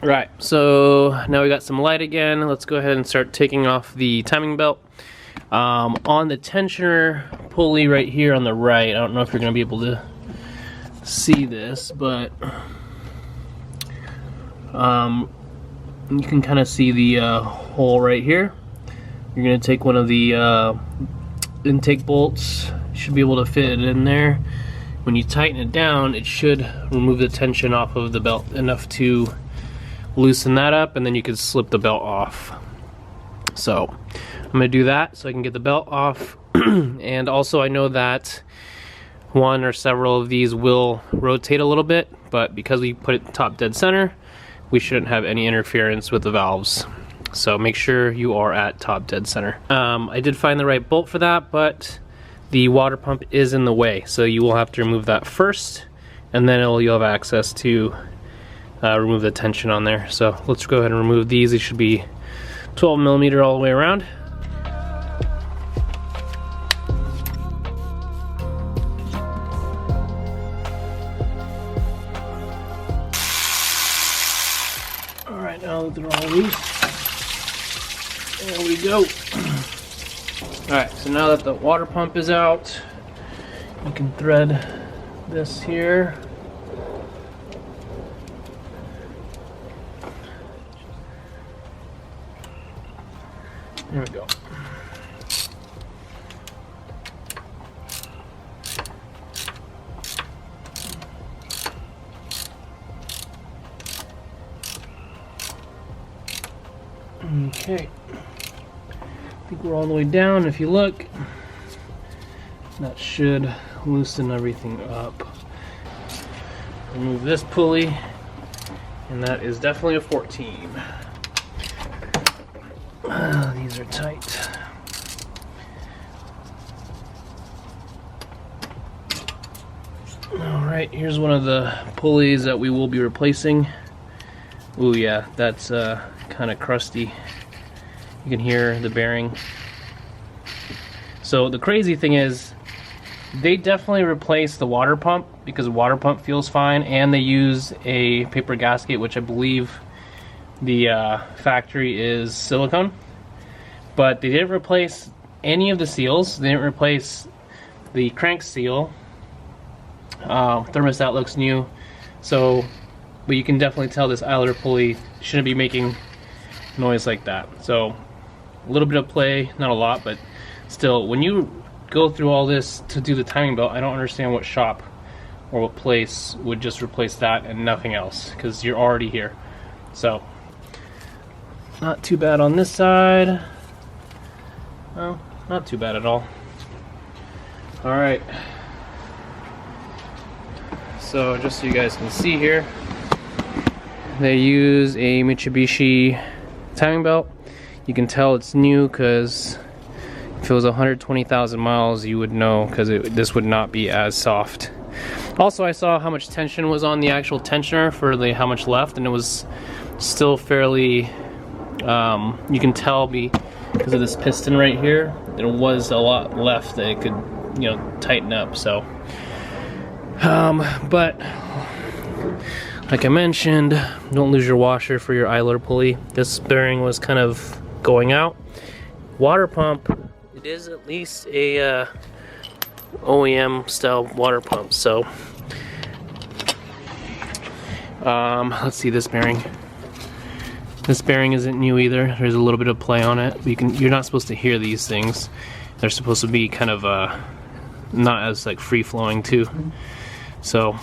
Right, so now we got some light again. Let's go ahead and start taking off the timing belt. On the tensioner pulley right here on the right, I don't know if you're going to be able to see this, but you can kind of see the hole right here. You're going to take one of the intake bolts. You should be able to fit it in there. When you tighten it down, it should remove the tension off of the belt enough to loosen that up, and then you can slip the belt off. So I'm going to do that so I can get the belt off. And also I know that one or several of these will rotate a little bit, but because we put it top dead center, we shouldn't have any interference with the valves. So make sure you are at top dead center. I did find the right bolt for that, but the water pump is in the way, so you will have to remove that first, and then you'll have access to remove the tension on there. So let's go ahead and remove these. These should be 12 millimeter all the way around. All right, now that they're all loose, there we go. Alright, so now that the water pump is out, you can thread this here. There we go. Okay. I think we're all the way down. If you look, that should loosen everything up. Remove this pulley, and that is definitely a 14. These are tight. Alright, here's one of the pulleys that we will be replacing. Ooh yeah, that's kind of crusty. You can hear the bearing. So the crazy thing is, they definitely replaced the water pump because the water pump feels fine, and they use a paper gasket, which I believe the factory is silicone. But they didn't replace any of the seals. They didn't replace the crank seal. Thermostat looks new. So, but you can definitely tell this idler pulley shouldn't be making noise like that. So a little bit of play, not a lot, but still, when you go through all this to do the timing belt, I don't understand what shop or what place would just replace that and nothing else, because you're already here. So not too bad on this side. Well, not too bad at all. Alright, so just so you guys can see here, they use a Mitsubishi timing belt. You can tell it's new because if it was 120,000 miles, you would know, because this would not be as soft. Also, I saw how much tension was on the actual tensioner for how much left, and it was still fairly, you can tell because of this piston right here, there was a lot left that it could, you know, tighten up. So, but like I mentioned, don't lose your washer for your idler pulley. This bearing was kind of going out. Water pump, it is at least a OEM style water pump. So let's see this bearing. This bearing isn't new either. There's a little bit of play on it. You're not supposed to hear these things. They're supposed to be kind of not as like free flowing too. So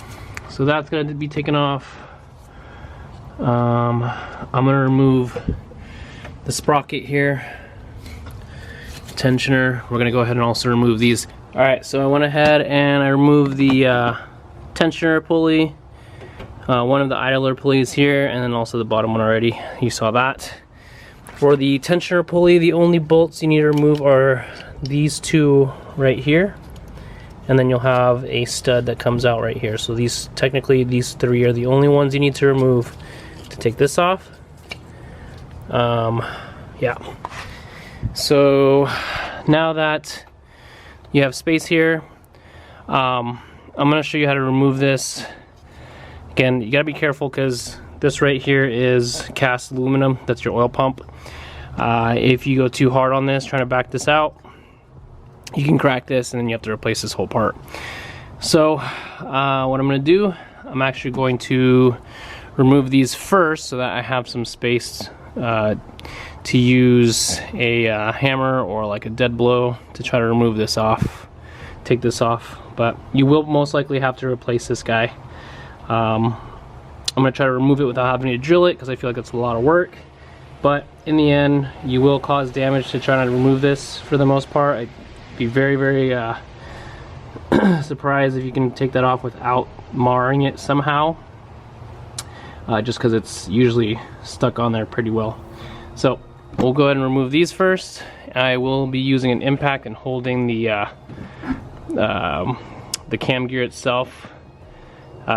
that's gonna be taken off. I'm gonna remove the sprocket here, tensioner. We're gonna go ahead and also remove these. All right, so I went ahead and I removed the tensioner pulley, one of the idler pulleys here, and then also the bottom one already. You saw that. For the tensioner pulley, the only bolts you need to remove are these two right here, and then you'll have a stud that comes out right here. So technically these three are the only ones you need to remove to take this off. Yeah. So now that you have space here, I'm going to show you how to remove this. Again, you got to be careful because This right here is cast aluminum. That's your oil pump. If you go too hard on this, trying to back this out, you can crack this and then you have to replace this whole part. So what I'm going to do, I'm actually going to remove these first so that I have some space to use a hammer or like a dead blow to try to remove this off, take this off. But you will most likely have to replace this guy. I'm going to try to remove it without having to drill it because I feel like it's a lot of work. But in the end, you will cause damage to try to remove this for the most part. I'd be very, very surprised if you can take that off without marring it somehow. Just because it's usually stuck on there pretty well. So we'll go ahead and remove these first. I will be using an impact and holding the cam gear itself,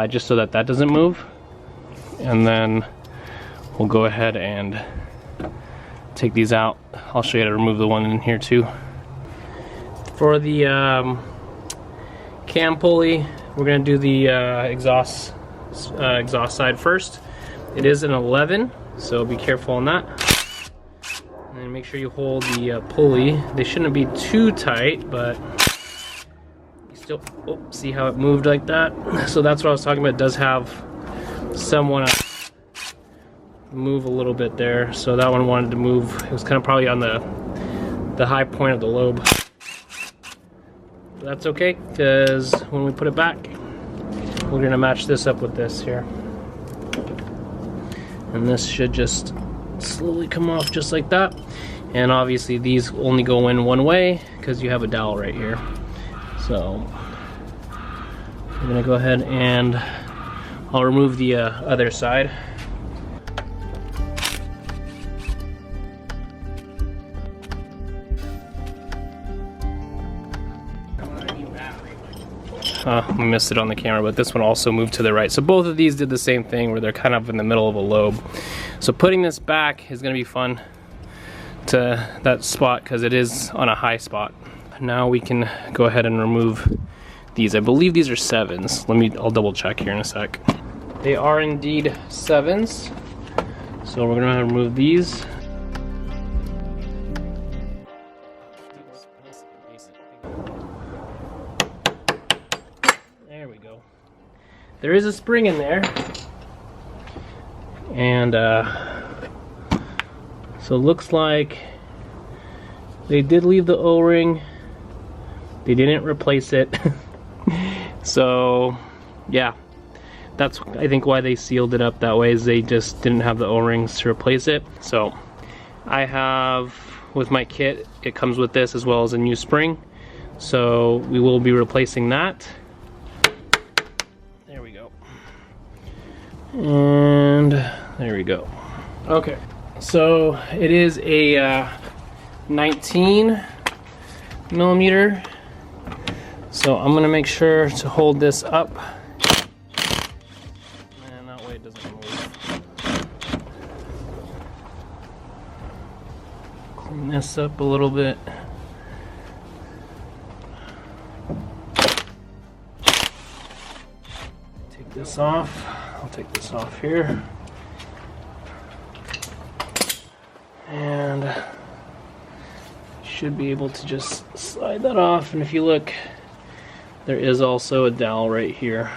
just so that that doesn't move. And then we'll go ahead and take these out. I'll show you how to remove the one in here too. For the cam pulley, we're going to do the exhaust side first. It is an 11, so be careful on that. And make sure you hold the pulley. They shouldn't be too tight, but you still see how it moved like that. So that's what I was talking about. It does have somewhat move a little bit there, so that one wanted to move. It was kind of probably on the high point of the lobe. But that's okay, because when we put it back, we're gonna match this up with this here, and this should just slowly come off just like that. And obviously these only go in one way because you have a dowel right here. So I'm gonna go ahead and I'll remove the other side. I missed it on the camera, but this one also moved to the right. So both of these did the same thing where they're kind of in the middle of a lobe. So putting this back is gonna be fun to that spot because it is on a high spot. Now we can go ahead and remove these. I believe these are 7s. I'll double check here in a sec. They are indeed 7s. So we're gonna remove these. There we go. There is a spring in there. And so it looks like they did leave the O-ring. They didn't replace it. So yeah, that's I think why they sealed it up that way, is they just didn't have the O-rings to replace it. So I have, with my kit, it comes with this as well as a new spring. So we will be replacing that. There we go. And there we go. Okay, so it is a 19 millimeter. So I'm gonna make sure to hold this up, and that way it doesn't move. Clean this up a little bit. Take this off. I'll take this off here. And should be able to just slide that off. And if you look, there is also a dowel right here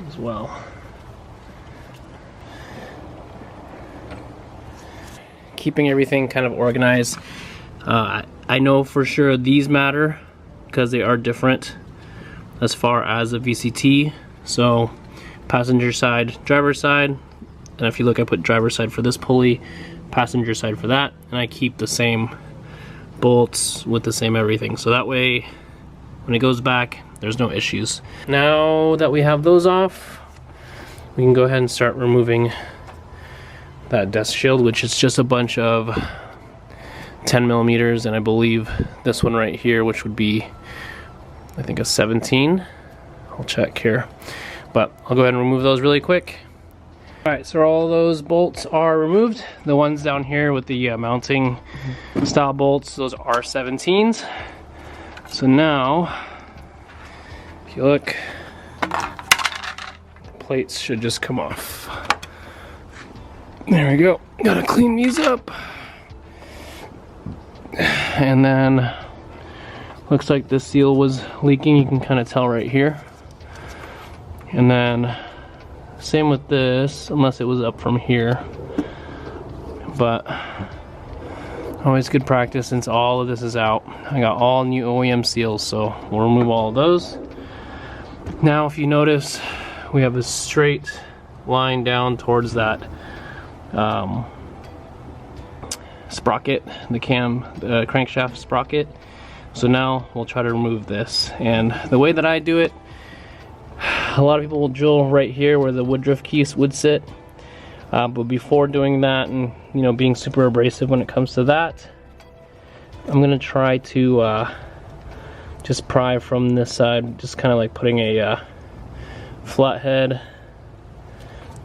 as well. Keeping everything kind of organized. I know for sure these matter because they are different as far as a VCT. So passenger side, driver side, and if you look, I put driver side for this pulley, passenger side for that, and I keep the same bolts with the same everything. So that way, when it goes back, there's no issues. Now that we have those off, we can go ahead and start removing that desk shield, which is just a bunch of 10 millimeters, and I believe this one right here, which would be, I think, a 17. I'll check here, but I'll go ahead and remove those really quick. All right, so all those bolts are removed. The ones down here with the mounting style bolts, those are 17s. So now, if you look, plates should just come off. There we go. Gotta clean these up. And then looks like the seal was leaking. You can kind of tell right here. And then same with this, unless it was up from here. But always good practice since all of this is out. I got all new OEM seals, so we'll remove all of those. Now if you notice, we have a straight line down towards that sprocket, the crankshaft sprocket. So now we'll try to remove this. And the way that I do it, a lot of people will drill right here where the woodruff keys would sit. But before doing that, and you know, being super abrasive when it comes to that, I'm gonna try to just pry from this side, just kind of like putting a flathead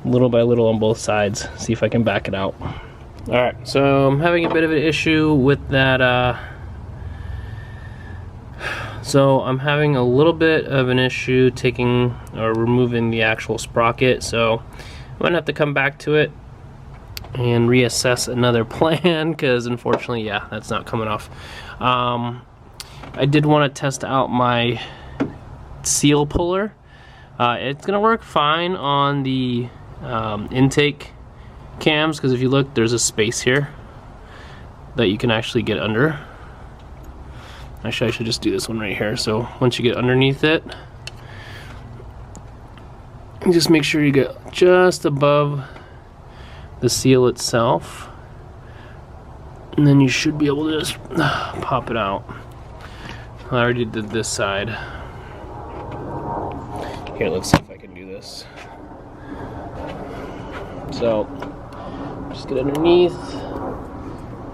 little by little on both sides, see if I can back it out. Alright, so I'm having a bit of an issue with that, so I'm having a little bit of an issue taking or removing the actual sprocket, so I'm gonna have to come back to it and reassess another plan, because unfortunately, yeah, that's not coming off. I did want to test out my seal puller. It's gonna work fine on the intake cams, because if you look, there's a space here that you can actually get under. Actually, I should just do this one right here. So once you get underneath it, just make sure you get just above the seal itself, and then you should be able to just pop it out. I already did this side. Here, let's see if I can do this. So just get underneath,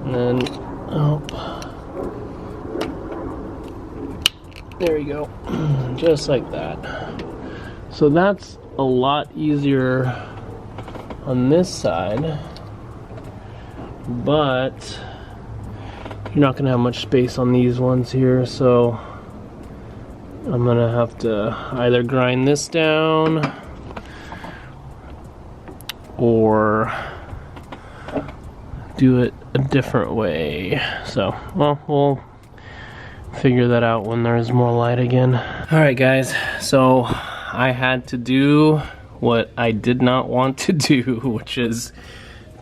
and then there you go, just like that. So that's a lot easier on this side, but you're not gonna have much space on these ones here, so I'm gonna have to either grind this down or do it a different way. So, well, we'll figure that out when there's more light again. Alright guys, so I had to do what I did not want to do, which is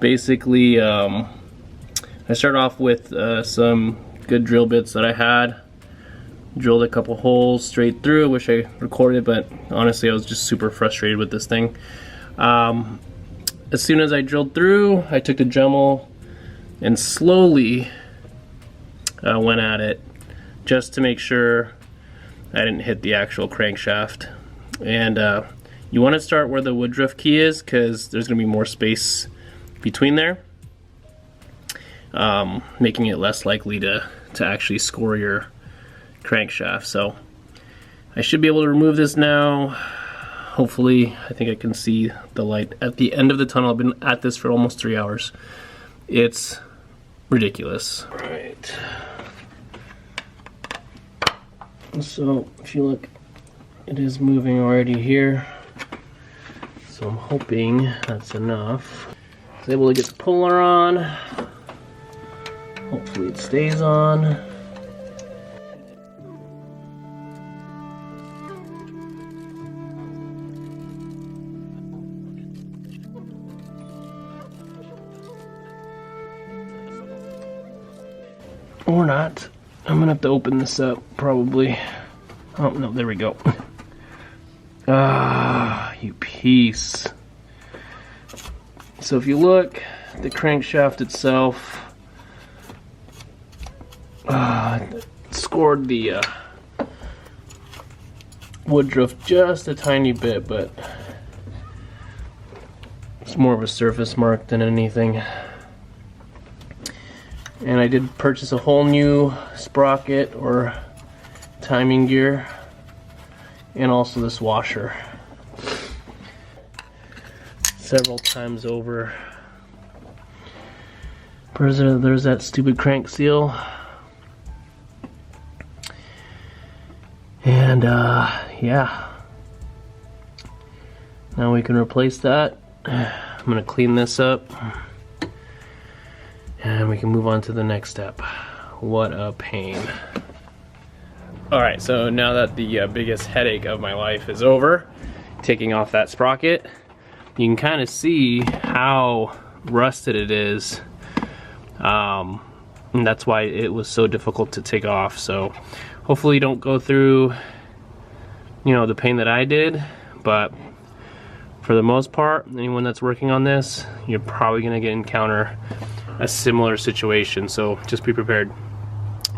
basically I started off with some good drill bits that I had, drilled a couple holes straight through. Wish I recorded, but honestly I was just super frustrated with this thing. As soon as I drilled through, I took the Dremel and slowly went at it just to make sure I didn't hit the actual crankshaft. And you want to start where the woodruff key is, because there's going to be more space between there, making it less likely to actually score your crankshaft. So I should be able to remove this now. Hopefully, I think I can see the light at the end of the tunnel. I've been at this for almost 3 hours. It's ridiculous. All right. So if you look, it is moving already here. So I'm hoping that's enough. I was able to get the puller on. Hopefully it stays on. Or not. I'm gonna have to open this up probably. Oh no, there we go. Ah, you piece. So if you look at the crankshaft itself, scored the woodruff just a tiny bit, but it's more of a surface mark than anything. And I did purchase a whole new sprocket or timing gear, and also this washer several times over. There's that stupid crank seal. And yeah, Now we can replace that. I'm gonna clean this up and we can move on to the next step. What a pain. All right, so now that the biggest headache of my life is over, taking off that sprocket, you can kind of see how rusted it is. And that's why it was so difficult to take off. So hopefully you don't go through, you know, the pain that I did, but for the most part, anyone that's working on this, you're probably gonna encounter a similar situation, so just be prepared.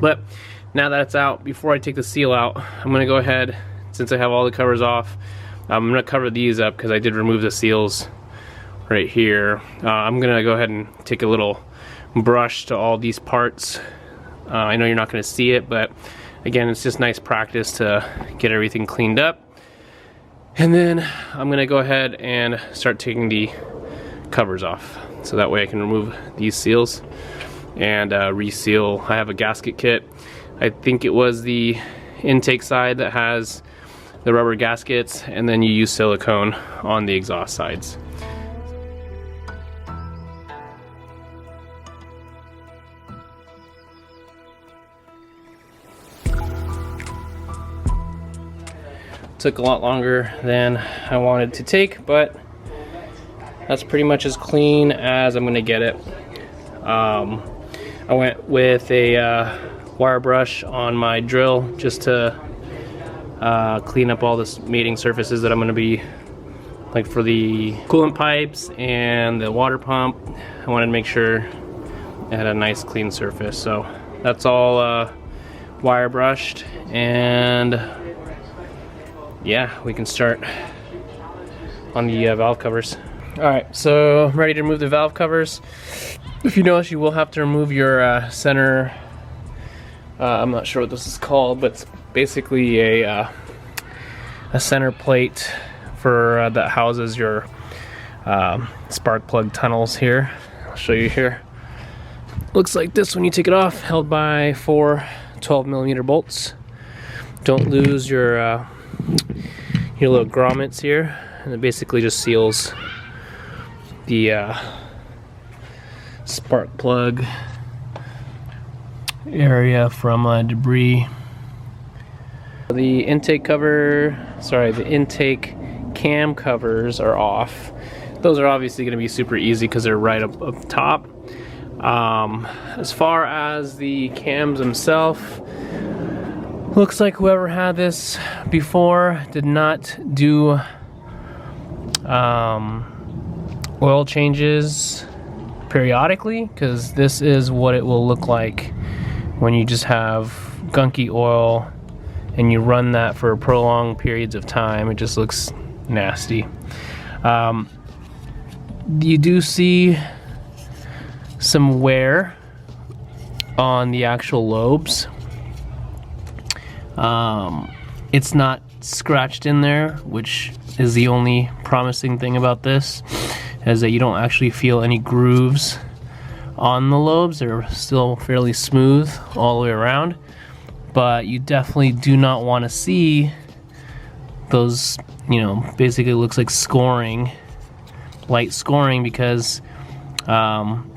But now that it's out, before I take the seal out, I'm gonna go ahead, since I have all the covers off, I'm gonna cover these up because I did remove the seals right here. I'm gonna go ahead and take a little brush to all these parts. I know you're not gonna see it, but again, it's just nice practice to get everything cleaned up. And then I'm gonna go ahead and start taking the covers off, so that way I can remove these seals and reseal. I have a gasket kit. I think it was the intake side that has the rubber gaskets, and then you use silicone on the exhaust sides. Took a lot longer than I wanted to take, but that's pretty much as clean as I'm gonna get it. I went with a wire brush on my drill just to clean up all the mating surfaces that I'm gonna be, like for the coolant pipes and the water pump. I wanted to make sure it had a nice clean surface. So that's all wire brushed, and yeah, we can start on the valve covers. All right, so I'm ready to remove the valve covers. If you notice, you will have to remove your center, I'm not sure what this is called, but it's basically a center plate for that houses your spark plug tunnels here. I'll show you here. Looks like this when you take it off, held by 4 12mm bolts. Don't lose your little grommets here, and it basically just seals the spark plug area from debris. The intake the intake cam covers are off. Those are obviously going to be super easy because they're right up top. As far as the cams themselves, looks like whoever had this before did not do oil changes periodically, because this is what it will look like when you just have gunky oil and you run that for prolonged periods of time. It just looks nasty. You do see some wear on the actual lobes. It's not scratched in there, which is the only promising thing about this, is that you don't actually feel any grooves on the lobes. They're still fairly smooth all the way around, but you definitely do not want to see those, you know, basically it looks like scoring, light scoring, because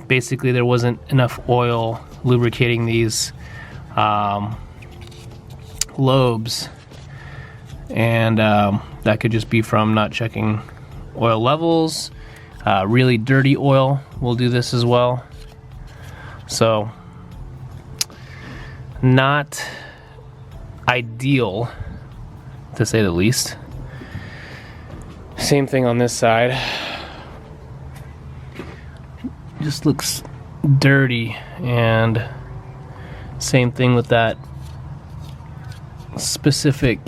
basically there wasn't enough oil lubricating these lobes, and that could just be from not checking oil levels. Really dirty oil will do this as well. So not ideal, to say the least. Same thing on this side. Just looks dirty, and same thing with that specific,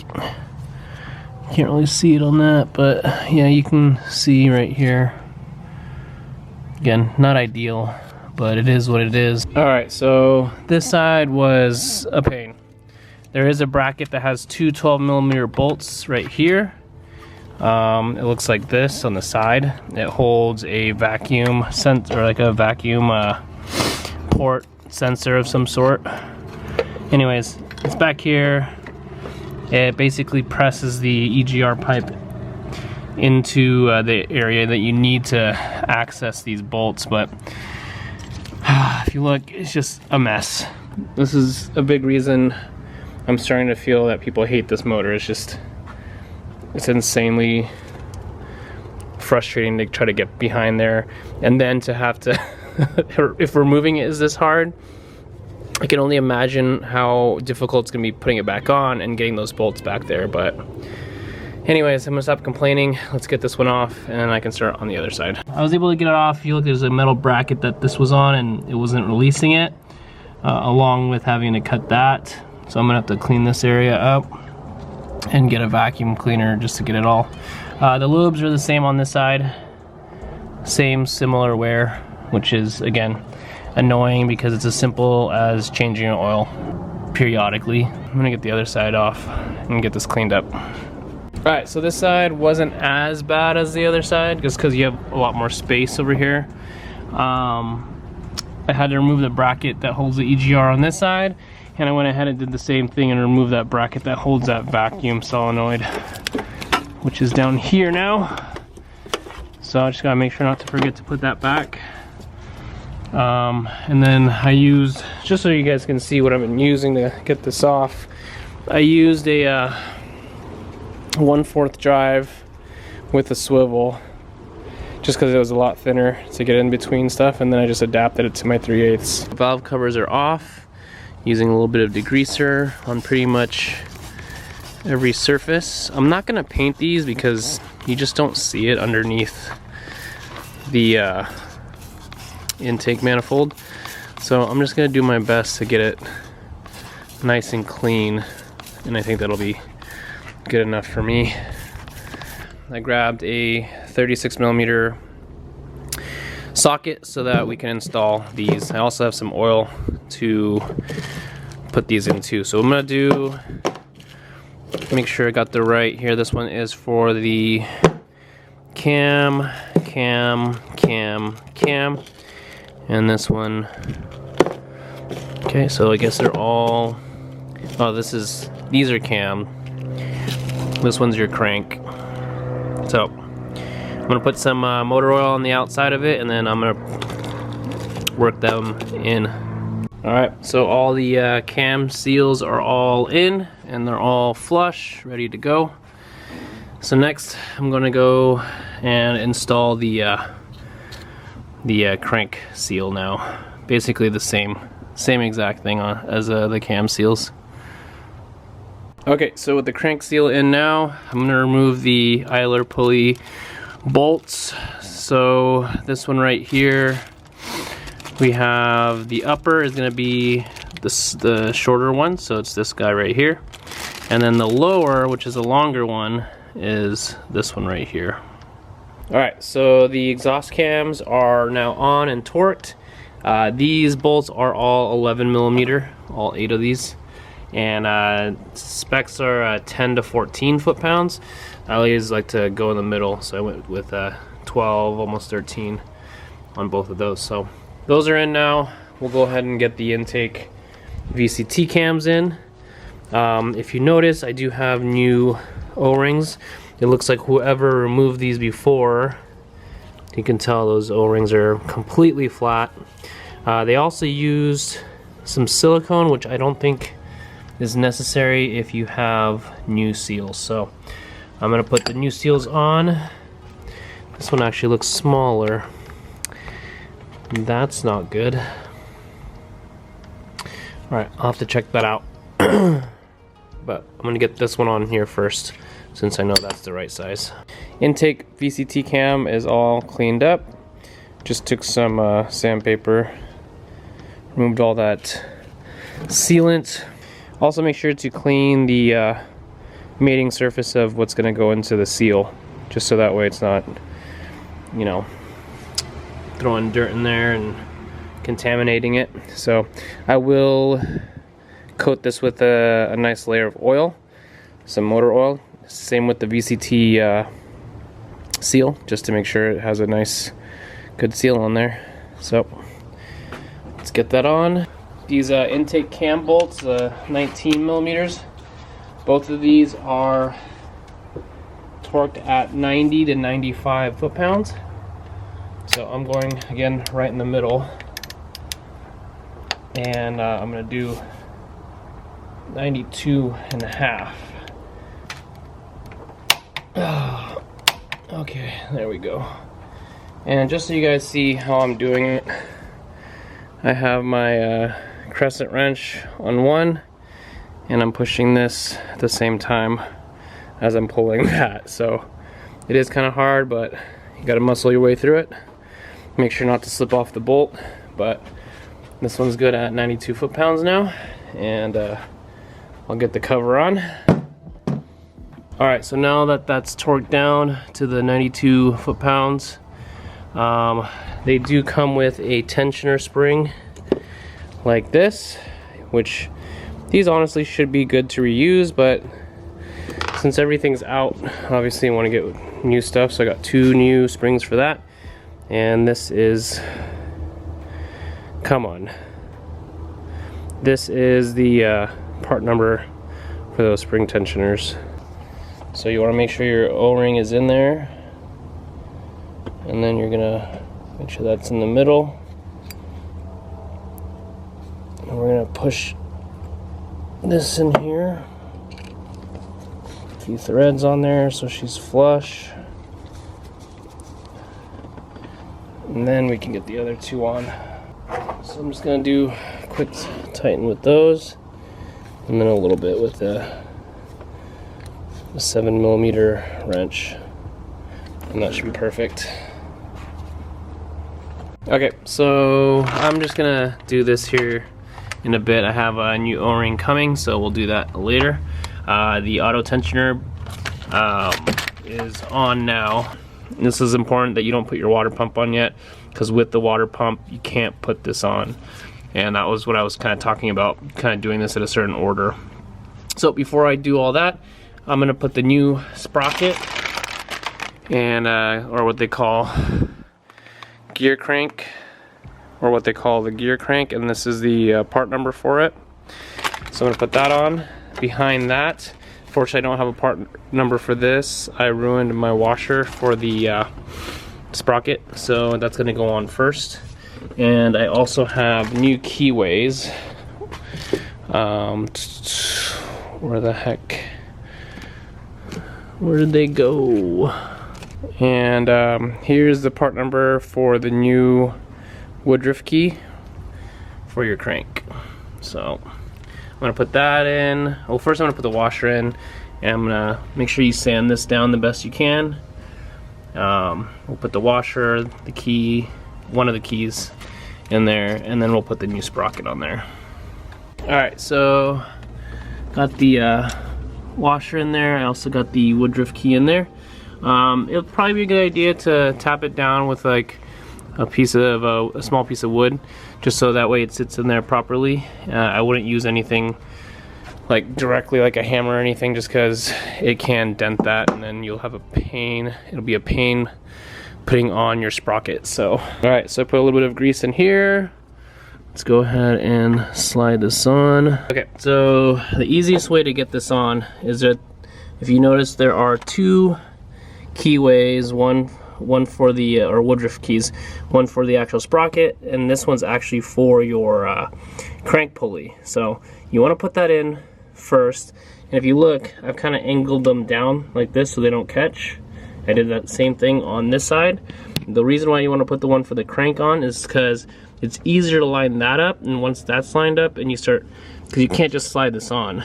can't really see it on that, but yeah, you can see right here. Again, not ideal, but it is what it is. All right, so this side was a pain. There is a bracket that has 2 12mm bolts right here. It looks like this on the side. It holds a vacuum sensor, like a vacuum port sensor of some sort. Anyways, it's back here. It basically presses the EGR pipe into the area that you need to access these bolts, but if you look, it's just a mess. This is a big reason I'm starting to feel that people hate this motor. It's insanely frustrating to try to get behind there, and then to have to if removing it is this hard, I can only imagine how difficult it's gonna be putting it back on and getting those bolts back there. But anyways, I'm gonna stop complaining. Let's get this one off and then I can start on the other side. I was able to get it off. If you look, there's a metal bracket that this was on and it wasn't releasing it, along with having to cut that. So I'm gonna have to clean this area up and get a vacuum cleaner just to get it all. The lubes are the same on this side. Similar wear, which is, again, annoying because it's as simple as changing your oil periodically. I'm gonna get the other side off and get this cleaned up. Alright, so this side wasn't as bad as the other side, just because you have a lot more space over here. I had to remove the bracket that holds the EGR on this side, and I went ahead and did the same thing and removed that bracket that holds that vacuum solenoid, which is down here now. So I just gotta make sure not to forget to put that back. And then I used, just so you guys can see what I've been using to get this off, I used a 1/4 drive with a swivel, just because it was a lot thinner to get in between stuff, and then I just adapted it to my 3/8. Valve covers are off, using a little bit of degreaser on pretty much every surface. I'm not gonna paint these because you just don't see it underneath the intake manifold, so I'm just gonna do my best to get it nice and clean, and I think that'll be good enough for me. I grabbed a 36mm socket so that we can install these. I also have some oil to put these into, so I'm gonna do, make sure I got the right here. This one is for the cam, and this one, okay, so I guess they're all, oh, these are cam, this one's your crank. So I'm gonna put some motor oil on the outside of it, and then I'm gonna work them in. Alright, so all the cam seals are all in, and they're all flush, ready to go. So next, I'm gonna go and install the crank seal now. Basically the same exact thing as the cam seals. Okay, so with the crank seal in now, I'm gonna remove the idler pulley bolts. So this one right here, we have the upper is gonna be the shorter one, so it's this guy right here. And then the lower, which is a longer one, is this one right here. Alright, so the exhaust cams are now on and torqued. These bolts are all 11mm, all 8 of these. And specs are 10 to 14 foot-pounds. I always like to go in the middle, so I went with 12, almost 13 on both of those. So those are in now. We'll go ahead and get the intake VCT cams in. If you notice, I do have new O-rings. It looks like whoever removed these before, you can tell those O-rings are completely flat. They also used some silicone, which I don't think is necessary if you have new seals. So I'm gonna put the new seals on. This one actually looks smaller. That's not good. Alright, I'll have to check that out. But I'm gonna get this one on here first, since I know that's the right size. Intake VCT cam is all cleaned up. Just took some sandpaper, removed all that sealant. Also make sure to clean the mating surface of what's going to go into the seal, just so that way it's not, you know, throwing dirt in there and contaminating it. So I will coat this with a nice layer of oil, some motor oil. Same with the VCT seal, just to make sure it has a nice good seal on there. So let's get that on. These intake cam bolts, 19mm, both of these are torqued at 90 to 95 foot-pounds. So I'm going again right in the middle, and I'm going to do 92.5. Okay, there we go. And just so you guys see how I'm doing it, I have my crescent wrench on one, and I'm pushing this at the same time as I'm pulling that. So it is kind of hard, but you gotta muscle your way through it. Make sure not to slip off the bolt, but this one's good at 92 foot-pounds now, and I'll get the cover on. Alright, so now that that's torqued down to the 92 foot-pounds, they do come with a tensioner spring like this, which these honestly should be good to reuse, but since everything's out, obviously I want to get new stuff, so I got 2 new springs for that. And this is, come on, this is the part number for those spring tensioners. So you want to make sure your O-ring is in there, and then you're gonna make sure that's in the middle, and we're gonna push this in here. A few threads on there so she's flush, and then we can get the other 2 on. So I'm just gonna do a quick tighten with those, and then a little bit with the 7mm wrench, and that should be perfect. Okay, so I'm just gonna do this here in a bit. I have a new O-ring coming, so we'll do that later. The auto tensioner is on now. This is important that you don't put your water pump on yet, because with the water pump you can't put this on, and that was what I was kind of talking about, kind of doing this at a certain order. So before I do all that, I'm gonna put the new sprocket and or what they call gear crank, or what they call the gear crank, and this is the part number for it. So I'm gonna put that on. Behind that, fortunately I don't have a part number for this. I ruined my washer for the sprocket, so that's gonna go on first. And I also have new keyways. Where the heck? Where did they go? And here's the part number for the new Woodruff key for your crank. So I'm gonna put that in. Well, first I'm gonna put the washer in, and I'm gonna make sure you sand this down the best you can. We'll put the washer, the key, one of the keys in there, and then we'll put the new sprocket on there. Alright, so got the washer in there. I also got the Woodruff key in there. It'll probably be a good idea to tap it down with like a piece of a small piece of wood, just so that way it sits in there properly. I wouldn't use anything like directly like a hammer or anything, just because it can dent that, and then you'll have a pain. It'll be a pain putting on your sprocket. So all right, so I put a little bit of grease in here. Let's go ahead and slide this on. Okay, so the easiest way to get this on is that if you notice there are 2 keyways, one for the or Woodruff keys, one for the actual sprocket, and this one's actually for your crank pulley. So you want to put that in first, and if you look, I've kind of angled them down like this so they don't catch. I did that same thing on this side. The reason why you want to put the one for the crank on is because it's easier to line that up, and once that's lined up and you start, because you can't just slide this on,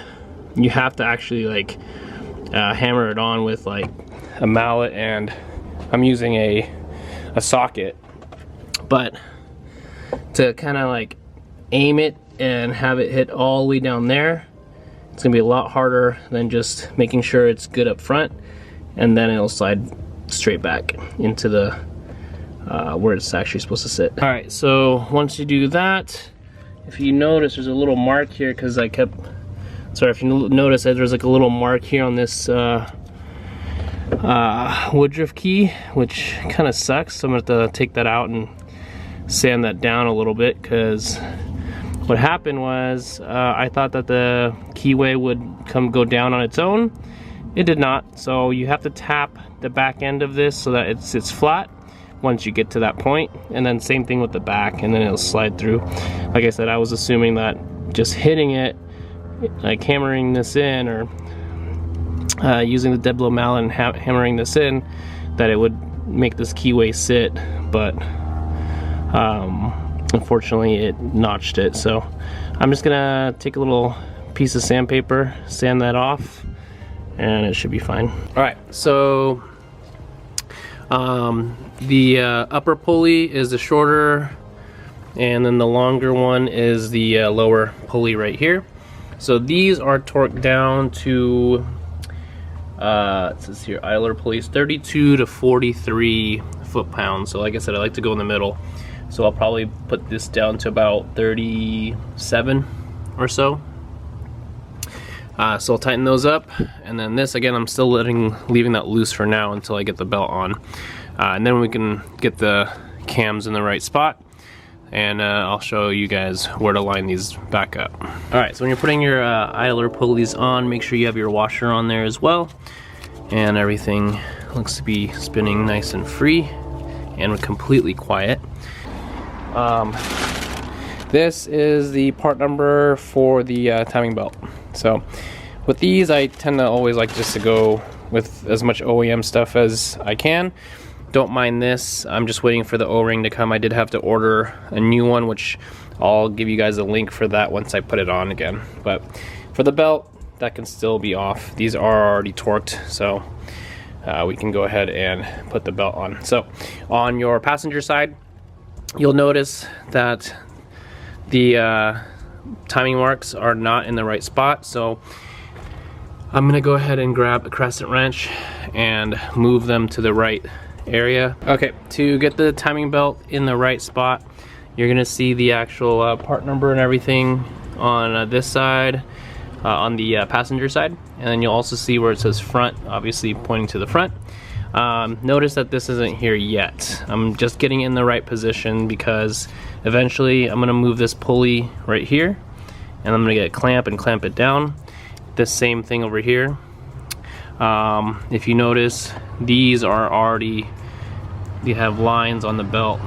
you have to actually like hammer it on with like a mallet, and I'm using a socket. But to kind of like aim it and have it hit all the way down there, it's gonna be a lot harder than just making sure it's good up front, and then it'll slide straight back into the where it's actually supposed to sit. All right, so once you do that, if you notice there's a little mark here, because I kept, sorry, if you notice that there's like a little mark here on this Woodruff key, which kind of sucks. So I'm gonna have to take that out and sand that down a little bit, because what happened was I thought that the keyway would go down on its own, it did not. So you have to tap the back end of this so that it sits flat once you get to that point, and then same thing with the back, and then it'll slide through. Like I said, I was assuming that just hitting it, like hammering this in, or using the dead blow mallet and hammering this in, that it would make this keyway sit, but unfortunately it notched it. So I'm just gonna take a little piece of sandpaper, sand that off, and it should be fine. All right, so the upper pulley is the shorter, and then the longer one is the lower pulley right here. So these are torqued down to it says here idler pulleys 32 to 43 foot-pounds. So like I said, I like to go in the middle, so I'll probably put this down to about 37 or so. So I'll tighten those up, and then this again I'm still leaving that loose for now until I get the belt on, and then we can get the cams in the right spot, and I'll show you guys where to line these back up. Alright, so when you're putting your idler pulleys on, make sure you have your washer on there as well, and everything looks to be spinning nice and free and completely quiet. This is the part number for the timing belt. So with these, I tend to always like just to go with as much OEM stuff as I can. Don't mind this. I'm just waiting for the O-ring to come. I did have to order a new one, which I'll give you guys a link for that once I put it on again. But for the belt, that can still be off. These are already torqued, so we can go ahead and put the belt on. So on your passenger side, you'll notice that the timing marks are not in the right spot, so I'm gonna go ahead and grab a crescent wrench and move them to the right area. Okay, to get the timing belt in the right spot, you're gonna see the actual part number and everything on this side, on the passenger side, and then you'll also see where it says front, obviously pointing to the front. Notice that this isn't here yet. I'm just getting in the right position because eventually I'm gonna move this pulley right here, and I'm gonna get a clamp and clamp it down. The same thing over here. If you notice, these are already, you have lines on the belt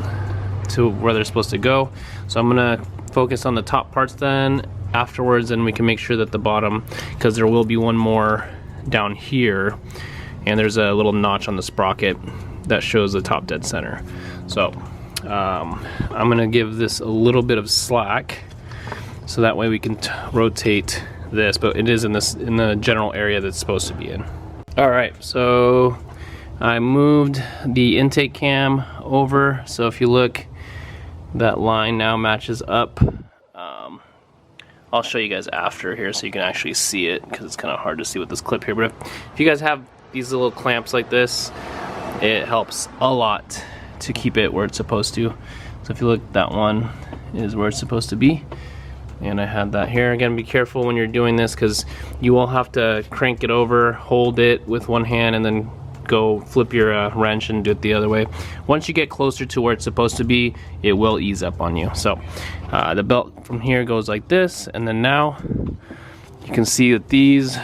to where they're supposed to go. So I'm gonna focus on the top parts then afterwards, and we can make sure that the bottom, because there will be one more down here, and there's a little notch on the sprocket that shows the top dead center. So I'm gonna give this a little bit of slack, so that way we can rotate this, but it is in the general area that's supposed to be in. All right, so I moved the intake cam over, so if you look, that line now matches up. I'll show you guys after here so you can actually see it, because it's kind of hard to see with this clip here, but if you guys have these little clamps like this, it helps a lot to keep it where it's supposed to. So if you look, that one is where it's supposed to be, and I had that here. Again, be careful when you're doing this, because you will have to crank it over, hold it with one hand, and then go flip your wrench and do it the other way. Once you get closer to where it's supposed to be, it will ease up on you. So the belt from here goes like this, and then now you can see that these,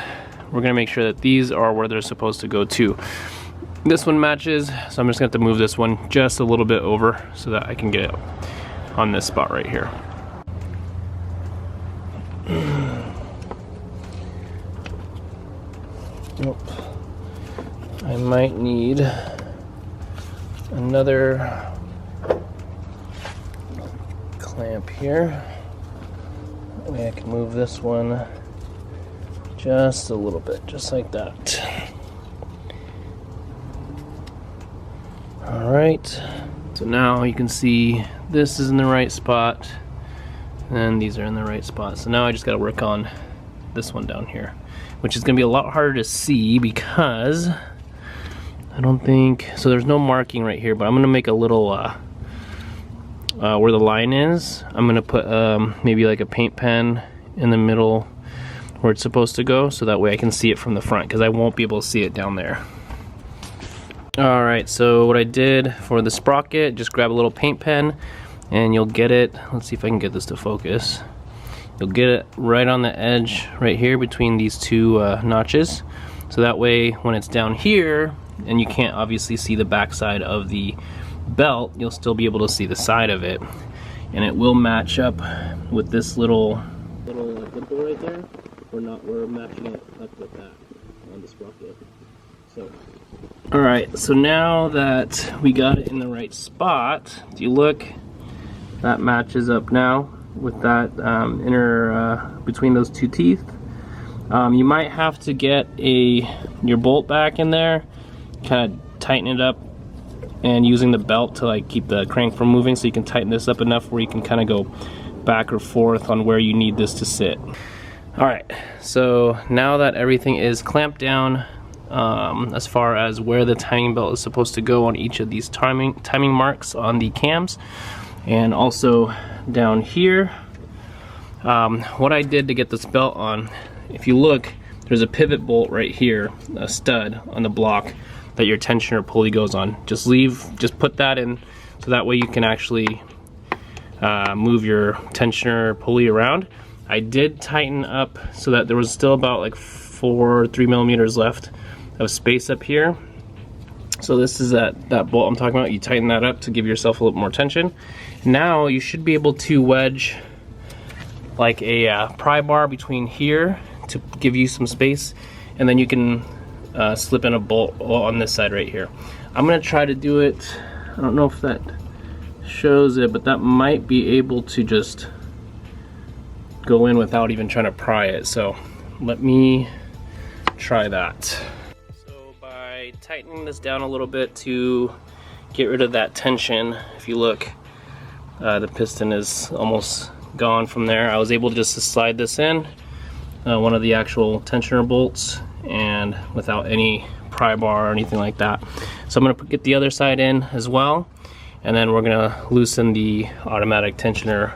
we're gonna make sure that these are where they're supposed to go too. This one matches, so I'm just gonna have to move this one just a little bit over so that I can get it on this spot right here. Nope. I might need another clamp here. That way I can move this one just a little bit, just like that. All right, so now you can see this is in the right spot, and these are in the right spot. So now I just gotta work on this one down here, which is gonna be a lot harder to see because I don't think, so there's no marking right here, but I'm gonna make a little, where the line is, I'm gonna put maybe like a paint pen in the middle where it's supposed to go, so that way I can see it from the front, because I won't be able to see it down there. Alright, so what I did for the sprocket, just grab a little paint pen, and you'll get it, let's see if I can get this to focus. You'll get it right on the edge right here between these two notches, So that way when it's down here and you can't obviously see the backside of the belt, you'll still be able to see the side of it, and it will match up with this little dimple right there. We're matching it up with that on the sprocket. So alright, so now that we got it in the right spot, if you look, that matches up now with that inner between those two teeth. You might have to get your bolt back in there, kind of tighten it up, and using the belt to like keep the crank from moving, so you can tighten this up enough where you can kind of go back or forth on where you need this to sit. Alright, so now that everything is clamped down, as far as where the timing belt is supposed to go on each of these timing marks on the cams, and also down here, what I did to get this belt on, if you look, there's a pivot bolt right here, a stud on the block that your tensioner pulley goes on. Just put that in, so that way you can actually move your tensioner pulley around. I did tighten up so that there was still about like 3 millimeters left of space up here. So this is that bolt I'm talking about. You tighten that up to give yourself a little more tension. Now you should be able to wedge like a pry bar between here to give you some space, and then you can slip in a bolt on this side right here. I'm gonna try to do it. I don't know if that shows it, but that might be able to just go in without even trying to pry it. So let me try that. So by tightening this down a little bit to get rid of that tension, if you look, the piston is almost gone from there. I was able to just slide this in, one of the actual tensioner bolts, and without any pry bar or anything like that. So I'm going to get the other side in as well, and then we're going to loosen the automatic tensioner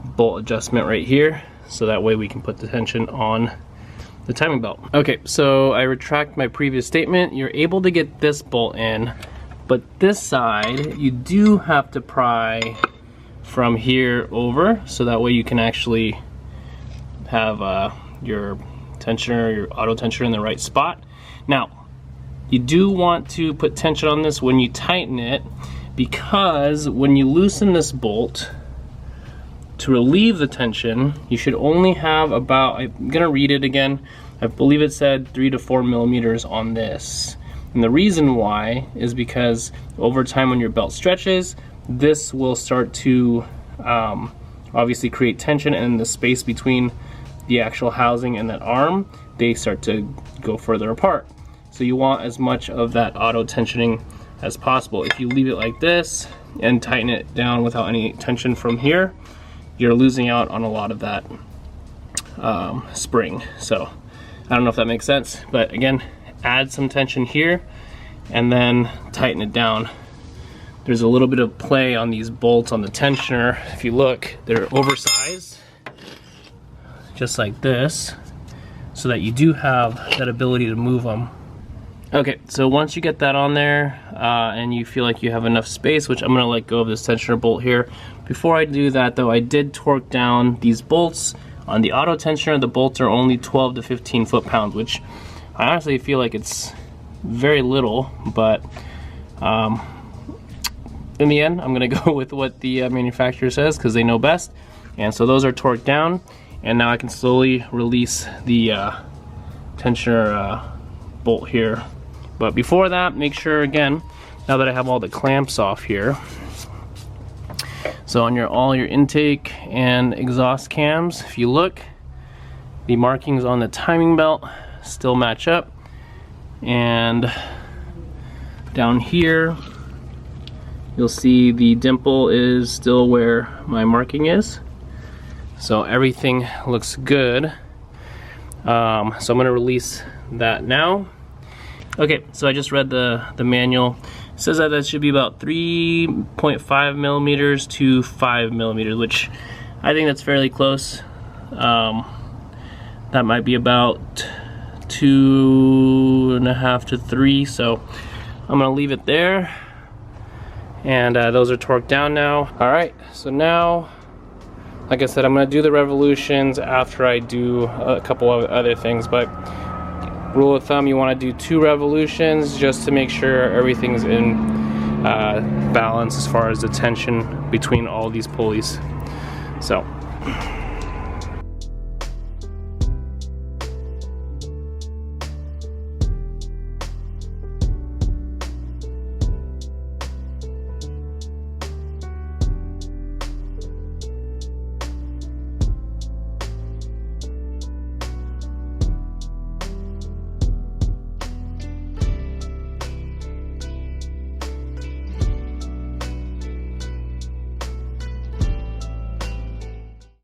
bolt adjustment right here, so that way we can put the tension on the timing belt. Okay, so I retract my previous statement. You're able to get this bolt in, but this side you do have to pry from here over, so that way you can actually have your tensioner, your auto tensioner in the right spot. Now, you do want to put tension on this when you tighten it, because when you loosen this bolt, to relieve the tension, you should only have about, I'm gonna read it again, I believe it said 3 to 4 millimeters on this. And the reason why is because over time when your belt stretches, this will start to obviously create tension, and the space between the actual housing and that arm, they start to go further apart. So you want as much of that auto tensioning as possible. If you leave it like this and tighten it down without any tension from here, you're losing out on a lot of that spring. So I don't know if that makes sense, but again, add some tension here and then tighten it down. There's a little bit of play on these bolts on the tensioner. If you look, they're oversized, just like this, so that you do have that ability to move them. Okay, so once you get that on there and you feel like you have enough space, which I'm gonna let go of this tensioner bolt here. Before I do that though, I did torque down these bolts. On the auto tensioner, the bolts are only 12 to 15 foot-pounds, which I honestly feel like it's very little, but in the end, I'm gonna go with what the manufacturer says, because they know best. And so those are torqued down, and now I can slowly release the tensioner bolt here. But before that, make sure, again, now that I have all the clamps off here, so on all your intake and exhaust cams, if you look, the markings on the timing belt still match up, and down here you'll see the dimple is still where my marking is, so everything looks good. So I'm going to release that now. Okay, so I just read the manual. It says that should be about 3.5 millimeters to 5 millimeters, which I think that's fairly close. That might be about 2.5 to 3, so I'm gonna leave it there. And those are torqued down now. All right, so now, like I said, I'm gonna do the revolutions after I do a couple of other things, but Rule of thumb, you want to do 2 revolutions just to make sure everything's in balance as far as the tension between all these pulleys. So